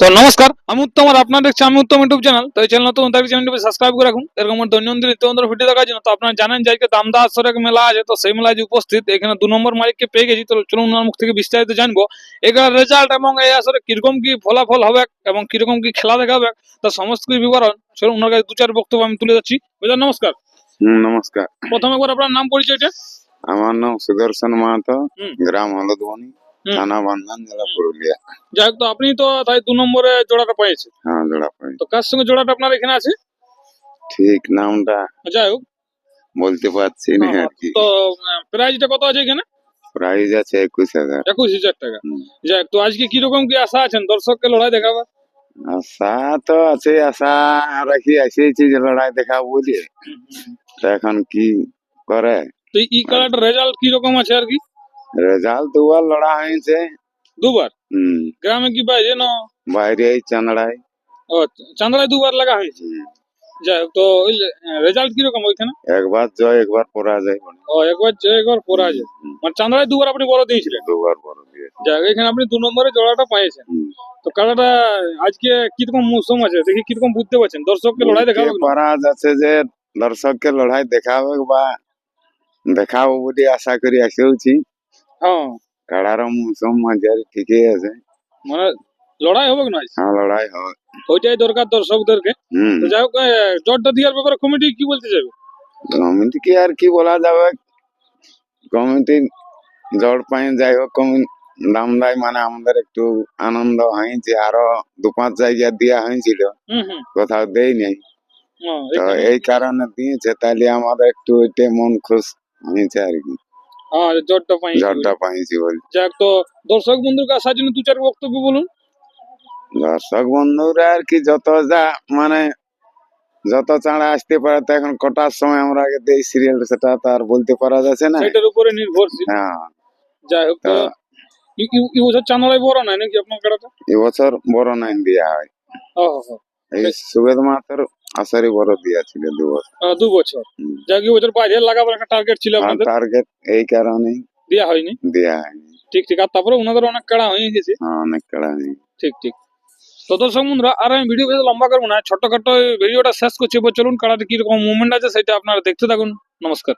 তো নমস্কার, আমি উত্তম আর আপনারা দেখছেন আমি উত্তম ইউটিউব চ্যানেল। তো এই চ্যানেল নতুন থাকলে চ্যানেলটি সাবস্ক্রাইব করে রাখুন এরকম দৈনন্দিন নিত্যনন্দিন ভিডিও দেখার জন্য। তো আপনারা জানেন যে আজকে দামদা আসরের মেলা আছে, তো সেই মেলায় যে উপস্থিত এখানে 2 নম্বর মালিককে পেয়ে গেছি। তো চলুন ওনার মুখ থেকে বিস্তারিত জানবো এখানে রেজাল্ট এবং এই আসরে কিরকম কি ফলাফল হবে এবং কিরকম কি খেলা দেখাবে তার সমস্ত কিছু বিবরণ। চলুন ওনার কাছে 2-4 বক্তব্য আমি তুলে যাচ্ছি। বুঝলেন? নমস্কার। নমস্কার। প্রথমে একবার আপনার নাম পরিচয়টা। আমার নাম সুদর্শন মাহাতো, হুম। গ্রাম হলদবনি, হুম। থানা বান্ধান, জেলা পুরুলিয়া। যাই হোক, তো আপনি তো তাই 2 নম্বরে জোড়াটা পেয়েছেন। হ্যাঁ, জোড়া পাই। তো কার সঙ্গে জোড়াটা আপনার এখানে আছে? ঠিক নামটা যাই হোক, বলতে পারছি না আর কি। তো প্রাইজটা কত আছে এখানে? প্রাইজ আছে 21,000। 21,000 টাকা। যাক, তো আজকে কিরকম কি আশা আছেন দর্শককে লড়াই দেখাবার? আশা তো আছে, আশা রাখি আসেছি যে লড়াই দেখাবো বলে। তো এখন কি করে তো এই খেলাটার রেজাল্ট কিরকম আছে আর কি? রেজাল্ট দুবার লড়া হয়েছে। দুবার? হম, গ্রামে কি বাইরে না? বাইরে এই চান্দড়াই। ও, চাঁদড়ায় দুবার লাগা হয়েছে। যাই হোক, তো ওই রেজাল্ট কিরকম ওইখানে? একবার জয়, একবার পরাজয়। ও, একবার জয় একবার পরাজয়। মানে চাঁদড়ায় দুবার আপনি বড় দিয়েছিলেন। দুবার বড় দিয়ে। যাই হোক, এখানে আপনি 2 নম্বরে জোড়াটা পাইছেন। তো খেলাটা আজকে কিরকম মৌসুম আছে দেখি কিরকম বুঝতে পারছেন দর্শককে লড়াই দেখাবে না? পারা যাচ্ছে যে দর্শককে লড়াই দেখাবে বা দেখাবো বলে আশা করি আসেওছি। হ্যাঁ, কাড়ার মৌসুম মাঝারি ঠিকই আছে। মানে লড়াই হবে না? হ্যাঁ, লড়াই হয়। ওইটাই দরকার দর্শকদেরকে। তো যাই হোক, জটটা দেওয়ার ব্যাপারে কমিটি কি বলতে চাইবে? কমিটি কি আর কি বলা যাবে, কমিটি জড় পাই যাই হোক, দাম দেয় মানে আমাদের একটু আনন্দ হয়েছে। আরো 2-5 জায়গা দেওয়া হয়েছিল, কোথাও দেই নাই। তো এই কারণে দিয়েছে, তাহলে আমাদের একটু ওইটাই মন খুশ হয়েছে আর কি। জড়টা পাইছি বল। যাক, তো দর্শক বন্ধুকে আসার জন্য 2-4 বক্তব্য বলুন। দর্শক বন্ধুরা আর কি যত যা মানে যত চাঁড়া আসতে পারে, তো এখন কটার সময় আমরা আগে দেই সিরিয়াল, সেটা তো আর বলতে পারা যাচ্ছে না। সেটার উপরে নির্ভরশীল। হ্যাঁ, যাই হোক, তো এই বছর চাঁদড়ায় বড় নাই নাকি আপনার কাড়াটা? এবছর বড় নাইন দেওয়া হয়। এই সুবেদ মাহাতোর আসারি বড় দিয়েছিল 2 বছর। 2 বছর। যাক, এই বছর বাইরে লাগাবার একটা টার্গেট ছিল আপনাদের। টার্গেট এই কারণেই দেয়া হয়নি। ঠিক ঠিক। আর তারপরে ওনাদের অনেক কাড়া হয়ে গেছে। অনেক কাড়া নেই। ঠিক ঠিক। তো দর্শক বন্ধুরা, আর আমি ভিডিও বেশি লম্বা করবো না, ছোট্টখাটো ভিডিওটা শেষ করছি। এবার চলুন কাড়াতে কিরকম মুভমেন্ট আছে সেটা আপনারা দেখতে থাকুন। নমস্কার।